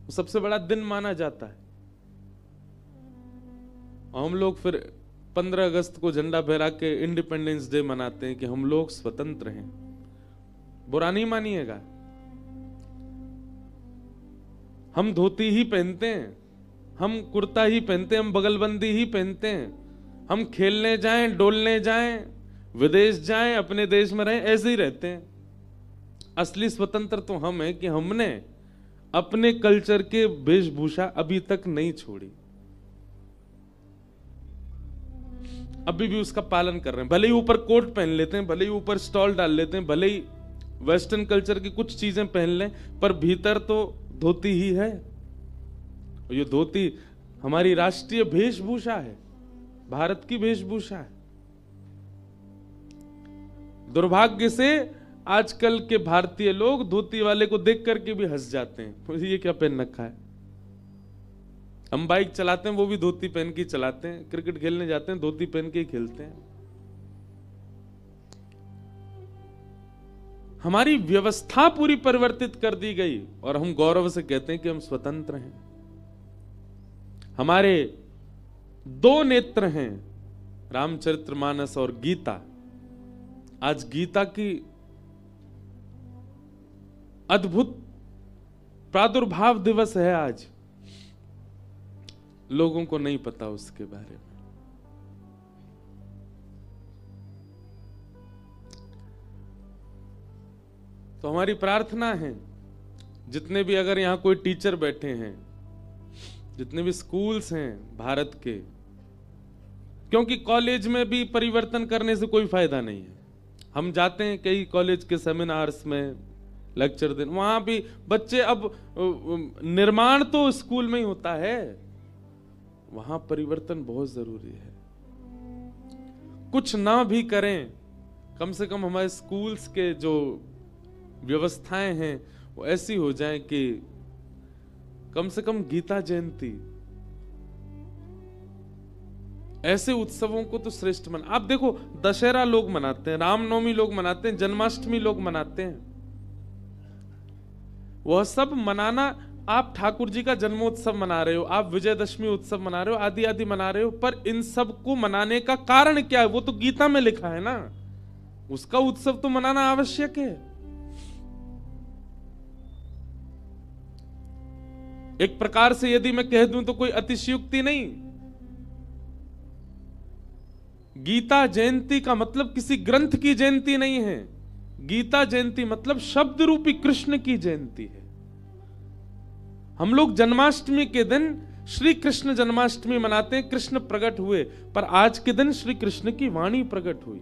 वो सबसे बड़ा दिन माना जाता है। और हम लोग फिर 15 अगस्त को झंडा फहरा के इंडिपेंडेंस डे मनाते हैं कि हम लोग स्वतंत्र हैं। बुरा नहीं मानिएगा, हम धोती ही पहनते हैं, हम कुर्ता ही पहनते हैं, हम बगलबंदी ही पहनते हैं, हम खेलने जाएं, डोलने जाएं, विदेश जाएं, अपने देश में रहें, ऐसे ही रहते हैं। असली स्वतंत्र तो हम हैं कि हमने अपने कल्चर के वेशभूषा अभी तक नहीं छोड़ी, अभी भी उसका पालन कर रहे हैं। भले ही ऊपर कोट पहन लेते हैं, भले ही ऊपर स्टॉल डाल लेते हैं, भले ही वेस्टर्न कल्चर की कुछ चीजें पहन लें, पर भीतर तो धोती ही है। और ये धोती हमारी राष्ट्रीय वेशभूषा है, भारत की वेशभूषा है। दुर्भाग्य से आजकल के भारतीय लोग धोती वाले को देख करके भी हंस जाते हैं, ये क्या पहन रखा है। हम बाइक चलाते हैं वो भी धोती पहन के चलाते हैं, क्रिकेट खेलने जाते हैं धोती पहन के ही खेलते हैं। हमारी व्यवस्था पूरी परिवर्तित कर दी गई और हम गौरव से कहते हैं कि हम स्वतंत्र हैं। हमारे 2 नेत्र हैं, रामचरितमानस और गीता। आज गीता की अद्भुत प्रादुर्भाव दिवस है। आज लोगों को नहीं पता उसके बारे में। तो हमारी प्रार्थना है, जितने भी अगर यहां कोई टीचर बैठे हैं, जितने भी स्कूल्स हैं भारत के, क्योंकि कॉलेज में भी परिवर्तन करने से कोई फायदा नहीं है। हम जाते हैं कई कॉलेज के सेमिनार्स में, लेक्चर देने, वहां भी बच्चे, अब निर्माण तो स्कूल में ही होता है, वहां परिवर्तन बहुत जरूरी है। कुछ ना भी करें, कम से कम हमारे स्कूल्स के जो व्यवस्थाएं हैं वो ऐसी हो जाएं कि कम से कम गीता जयंती, ऐसे उत्सवों को तो श्रेष्ठ आप देखो, दशहरा लोग मनाते हैं, रामनवमी लोग मनाते हैं, जन्माष्टमी लोग मनाते हैं। वह सब मनाना, आप ठाकुर जी का जन्मोत्सव मना रहे हो, आप विजयदशमी उत्सव मना रहे हो, आदि आदि मना रहे हो, पर इन सब को मनाने का कारण क्या है? वो तो गीता में लिखा है ना, उसका उत्सव तो मनाना आवश्यक है। एक प्रकार से यदि मैं कह दूं तो कोई अतिशयोक्ति नहीं। गीता जयंती का मतलब किसी ग्रंथ की जयंती नहीं है। गीता जयंती मतलब शब्द रूपी कृष्ण की जयंती है। हम लोग जन्माष्टमी के दिन श्री कृष्ण जन्माष्टमी मनाते हैं, कृष्ण प्रकट हुए, पर आज के दिन श्री कृष्ण की वाणी प्रकट हुई,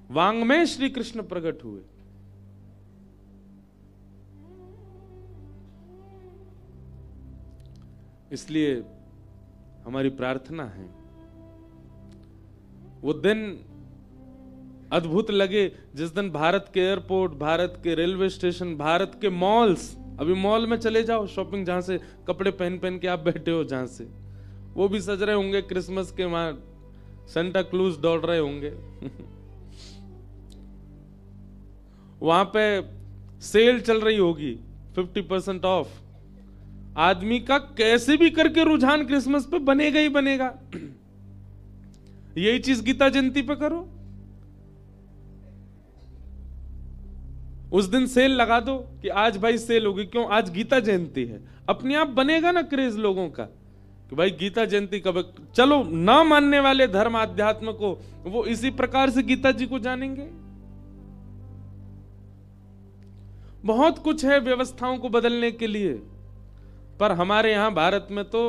वांग में श्री कृष्ण प्रकट हुए। इसलिए हमारी प्रार्थना है वो दिन अद्भुत लगे जिस दिन भारत के एयरपोर्ट, भारत के रेलवे स्टेशन, भारत के मॉल्स, अभी मॉल में चले जाओ शॉपिंग, जहां से कपड़े पहन पहन के आप बैठे हो, जहां से वो भी सज रहे होंगे क्रिसमस के, वहां सेंटा क्लूज दौड़ रहे होंगे वहां पे सेल चल रही होगी 50% ऑफ। आदमी का कैसे भी करके रुझान क्रिसमस पे बनेगा ही बनेगा। यही चीज गीता जयंती पे करो, उस दिन सेल लगा दो कि आज भाई सेल होगी, क्यों? आज गीता जयंती है। अपने आप बनेगा ना क्रेज लोगों का कि भाई गीता जयंती कब। चलो ना मानने वाले धर्म आध्यात्म को, वो इसी प्रकार से गीता जी को जानेंगे। बहुत कुछ है व्यवस्थाओं को बदलने के लिए, पर हमारे यहां भारत में तो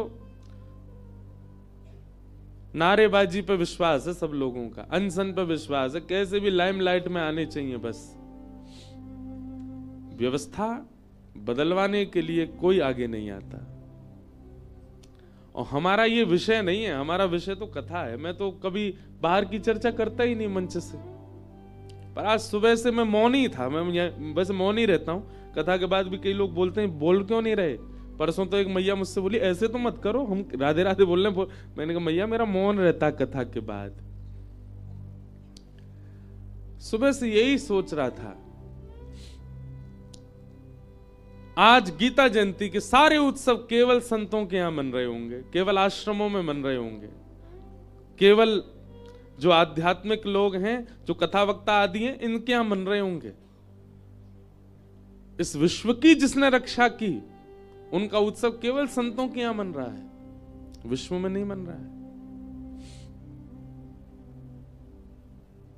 नारेबाजी पे विश्वास है सब लोगों का, अनशन पे विश्वास है, कैसे भी लाइमलाइट में आने चाहिए बस। व्यवस्था बदलवाने के लिए कोई आगे नहीं आता। और हमारा ये विषय नहीं है, हमारा विषय तो कथा है। मैं तो कभी बाहर की चर्चा करता ही नहीं मंच से, पर आज सुबह से मैं मौन ही था। मैं वैसे मौन ही रहता हूं, कथा के बाद भी कई लोग बोलते हैं बोल क्यों नहीं रहे। परसों तो एक मैया मुझसे बोली ऐसे तो मत करो, हम राधे राधे बोल रहे हैं। मैंने कहा मैया मेरा मौन रहता कथा के बाद। सुबह से यही सोच रहा था, आज गीता जयंती के सारे उत्सव केवल संतों के यहां मन रहे होंगे, केवल आश्रमों में मन रहे होंगे, केवल जो आध्यात्मिक लोग हैं, जो कथा वक्ता आदि हैं, इनके यहां मन रहे होंगे। इस विश्व की जिसने रक्षा की, उनका उत्सव केवल संतों के यहां मन रहा है, विश्व में नहीं मन रहा है।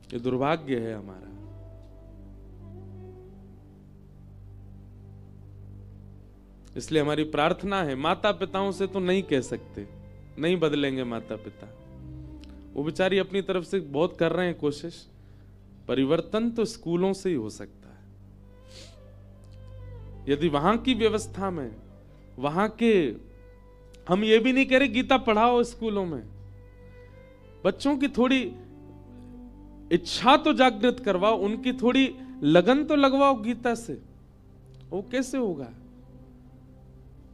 ये दुर्भाग्य है हमारा। इसलिए हमारी प्रार्थना है, माता पिताओं से तो नहीं कह सकते, नहीं बदलेंगे माता पिता, वो बेचारी अपनी तरफ से बहुत कर रहे हैं कोशिश। परिवर्तन तो स्कूलों से ही हो सकता है। यदि वहां की व्यवस्था में, वहां के, हम ये भी नहीं कह रहे गीता पढ़ाओ स्कूलों में, बच्चों की थोड़ी इच्छा तो जागृत करवाओ, उनकी थोड़ी लगन तो लगवाओ गीता से। वो कैसे होगा?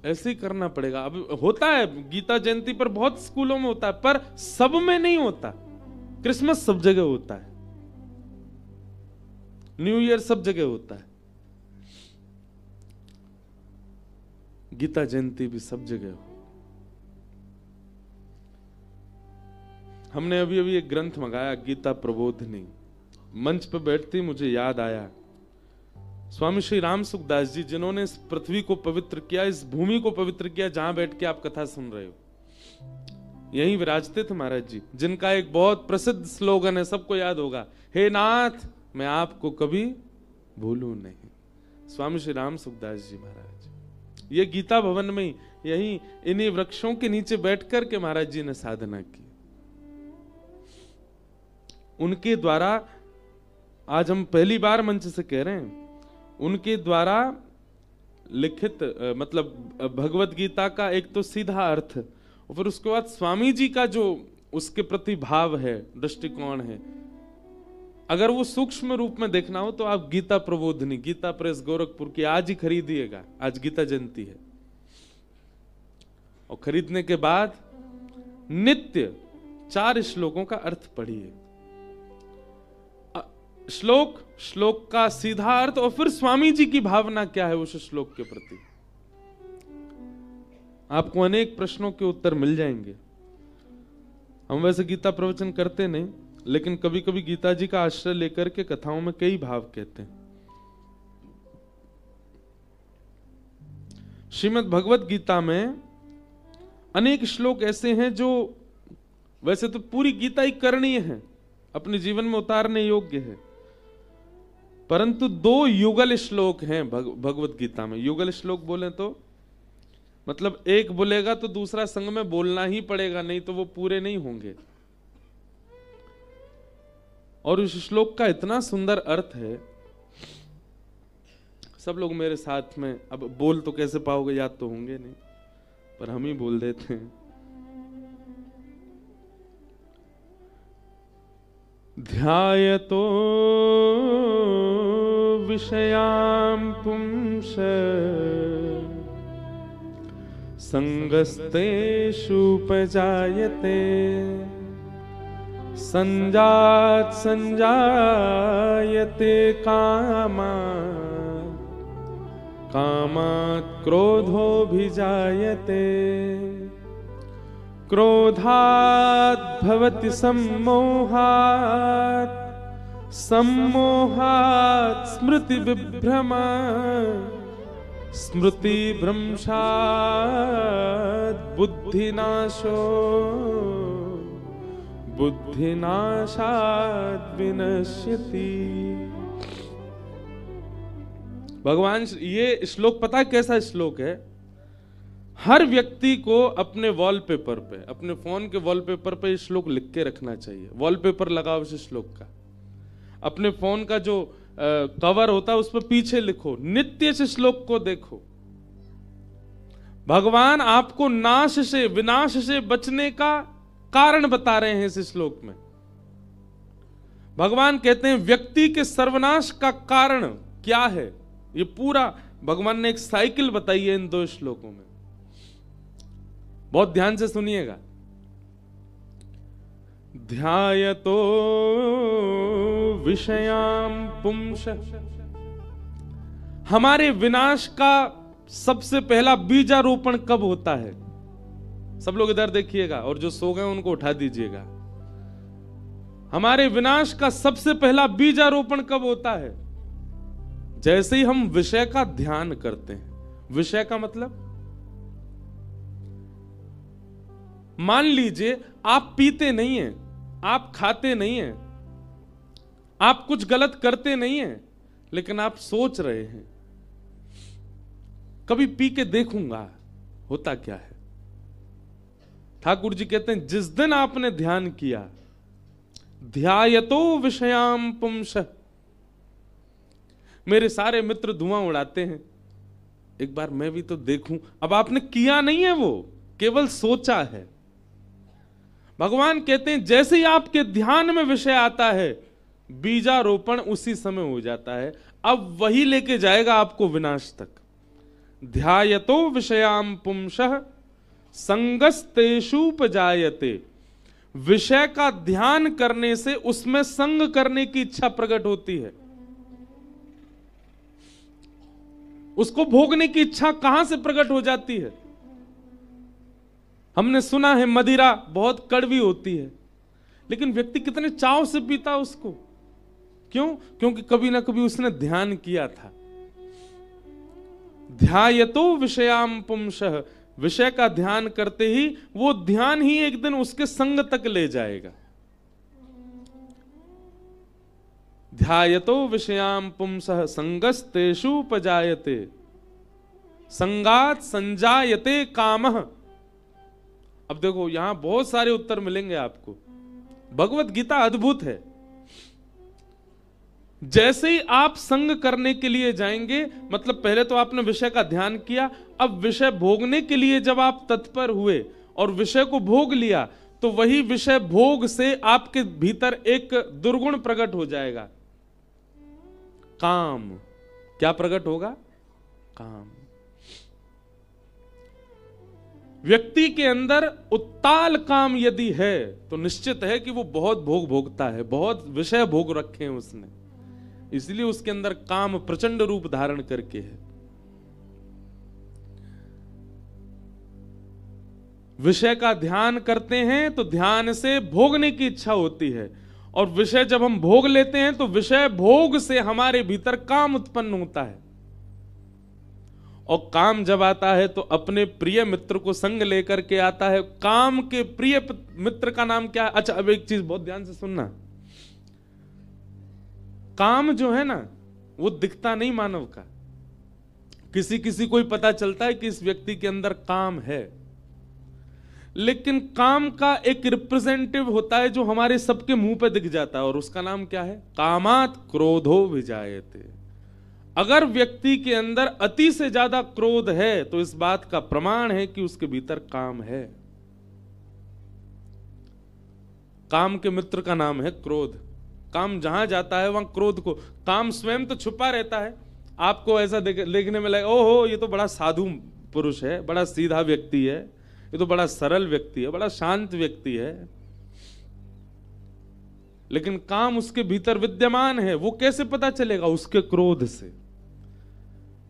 ऐसे ही करना पड़ेगा। अब होता है गीता जयंती पर बहुत स्कूलों में होता है, पर सब में नहीं होता। क्रिसमस सब जगह होता है, न्यू ईयर सब जगह होता है, गीता जयंती भी सब जगह हो। हमने अभी अभी एक ग्रंथ मंगाया, गीता प्रबोधिनी। मंच पर बैठती मुझे याद आया स्वामी श्री राम सुखदास जी, जिन्होंने इस पृथ्वी को पवित्र किया, इस भूमि को पवित्र किया, जहां बैठ के आप कथा सुन रहे हो। यहीं विराजते थे महाराज जी, जिनका एक बहुत प्रसिद्ध स्लोगन है, सबको याद होगा, हे नाथ मैं आपको कभी भूलूं नहीं। स्वामी श्री राम सुखदास जी महाराज, ये गीता भवन में ही, यहीं इन्हीं वृक्षों के नीचे बैठकर के महाराज जी ने साधना की। उनके द्वारा आज हम पहली बार मंच से कह रहे हैं, उनके द्वारा लिखित मतलब भगवत गीता का एक तो सीधा अर्थ, और फिर उसके बाद स्वामी जी का जो उसके प्रति भाव है, दृष्टिकोण है, अगर वो सूक्ष्म रूप में देखना हो तो आप गीता प्रबोधिनी, गीता प्रेस गोरखपुर की आज ही खरीदिएगा। आज गीता जयंती है, और खरीदने के बाद नित्य 4 श्लोकों का अर्थ पढ़िए। श्लोक का सीधा अर्थ, और फिर स्वामी जी की भावना क्या है उस श्लोक के प्रति। आपको अनेक प्रश्नों के उत्तर मिल जाएंगे। हम वैसे गीता प्रवचन करते नहीं, लेकिन कभी कभी गीता जी का आश्रय लेकर के कथाओं में कई भाव कहते हैं। श्रीमद् भगवत गीता में अनेक श्लोक ऐसे हैं जो वैसे तो पूरी गीता ही करणीय है, अपने जीवन में उतारने योग्य है, परंतु 2 युगल श्लोक हैं भगवत गीता में। युगल श्लोक बोले तो मतलब एक बोलेगा तो दूसरा संग में बोलना ही पड़ेगा, नहीं तो वो पूरे नहीं होंगे। और उस श्लोक का इतना सुंदर अर्थ है, सब लोग मेरे साथ में, अब बोल तो कैसे पाओगे, याद तो होंगे नहीं, पर हम ही बोल देते हैं। ध्यायतो विषयां पुंस संगस्तेषु उपजायते संजात संजायते कामात् क्रोधोऽभिजायते क्रोधात् भवति सम्मोहात् सम्मोहात् स्मृति विभ्रमा स्मृति भ्रंशात् बुद्धिनाशो बुद्धिनाशात् विनश्यति। भगवान, ये श्लोक पता है कैसा श्लोक है? हर व्यक्ति को अपने वॉलपेपर पे, अपने फोन के वॉलपेपर पे इस श्लोक लिख के रखना चाहिए। वॉलपेपर लगाओ इस श्लोक का, अपने फोन का जो कवर होता है उस पर पीछे लिखो, नित्य इस श्लोक को देखो। भगवान आपको नाश से, विनाश से बचने का कारण बता रहे हैं इस श्लोक में। भगवान कहते हैं व्यक्ति के सर्वनाश का कारण क्या है, ये पूरा भगवान ने एक साइकिल बताई है इन 2 श्लोकों में। बहुत ध्यान से सुनिएगा। ध्यायतो विषयां पुंस, हमारे विनाश का सबसे पहला बीजारोपण कब होता है? सब लोग इधर देखिएगा और जो सो गए उनको उठा दीजिएगा। हमारे विनाश का सबसे पहला बीजारोपण कब होता है? जैसे ही हम विषय का ध्यान करते हैं। विषय का मतलब, मान लीजिए आप पीते नहीं हैं, आप खाते नहीं हैं, आप कुछ गलत करते नहीं हैं, लेकिन आप सोच रहे हैं कभी पी के देखूंगा होता क्या है। ठाकुर जी कहते हैं जिस दिन आपने ध्यान किया, ध्यायतो विषयाम पुंसः। मेरे सारे मित्र धुआं उड़ाते हैं, एक बार मैं भी तो देखूं। अब आपने किया नहीं है, वो केवल सोचा है। भगवान कहते हैं जैसे ही आपके ध्यान में विषय आता है, बीजारोपण उसी समय हो जाता है। अब वही लेके जाएगा आपको विनाश तक। ध्यायतो विषयाम पुंसः संगस्तेषुपजायते। विषय का ध्यान करने से उसमें संग करने की इच्छा प्रकट होती है। उसको भोगने की इच्छा कहां से प्रकट हो जाती है? हमने सुना है मदिरा बहुत कड़वी होती है, लेकिन व्यक्ति कितने चाव से पीता उसको। क्यों? क्योंकि कभी ना कभी उसने ध्यान किया था। ध्यायतो विषयाम पुंसः। विषय का ध्यान करते ही वो ध्यान ही एक दिन उसके संग तक ले जाएगा। ध्यायतो विषयाम पुंसः संगस्तेषुपजायते संगात संजायते कामः। अब देखो यहां बहुत सारे उत्तर मिलेंगे आपको। भगवत गीता अद्भुत है। जैसे ही आप संग करने के लिए जाएंगे, मतलब पहले तो आपने विषय का ध्यान किया, अब विषय भोगने के लिए जब आप तत्पर हुए और विषय को भोग लिया, तो वही विषय भोग से आपके भीतर एक दुर्गुण प्रकट हो जाएगा, काम। क्या प्रकट होगा? काम। व्यक्ति के अंदर उत्ताल काम यदि है तो निश्चित है कि वो बहुत भोग भोगता है, बहुत विषय भोग रखे हैं उसने, इसलिए उसके अंदर काम प्रचंड रूप धारण करके है। विषय का ध्यान करते हैं तो ध्यान से भोगने की इच्छा होती है, और विषय जब हम भोग लेते हैं तो विषय भोग से हमारे भीतर काम उत्पन्न होता है। और काम जब आता है तो अपने प्रिय मित्र को संग लेकर के आता है। काम के प्रिय मित्र का नाम क्या है? अच्छा, अब एक चीज बहुत ध्यान से सुनना। काम जो है ना, वो दिखता नहीं मानव का। किसी किसी को ही पता चलता है कि इस व्यक्ति के अंदर काम है, लेकिन काम का एक रिप्रेजेंटेटिव होता है जो हमारे सबके मुंह पे दिख जाता है, और उसका नाम क्या है? कामात् क्रोधो विजायते। अगर व्यक्ति के अंदर अति से ज्यादा क्रोध है तो इस बात का प्रमाण है कि उसके भीतर काम है। काम के मित्र का नाम है क्रोध। काम जहां जाता है वहां क्रोध को, काम स्वयं तो छुपा रहता है, आपको ऐसा देखने में लगे ओहो ये तो बड़ा साधु पुरुष है, बड़ा सीधा व्यक्ति है, ये तो बड़ा सरल व्यक्ति है, बड़ा शांत व्यक्ति है, लेकिन काम उसके भीतर विद्यमान है। वो कैसे पता चलेगा? उसके क्रोध से।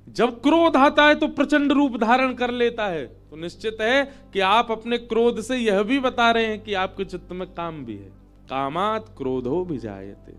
जब क्रोध आता है तो प्रचंड रूप धारण कर लेता है, तो निश्चित है कि आप अपने क्रोध से यह भी बता रहे हैं कि आपके चित्त में काम भी है। कामात् क्रोधो विजायते।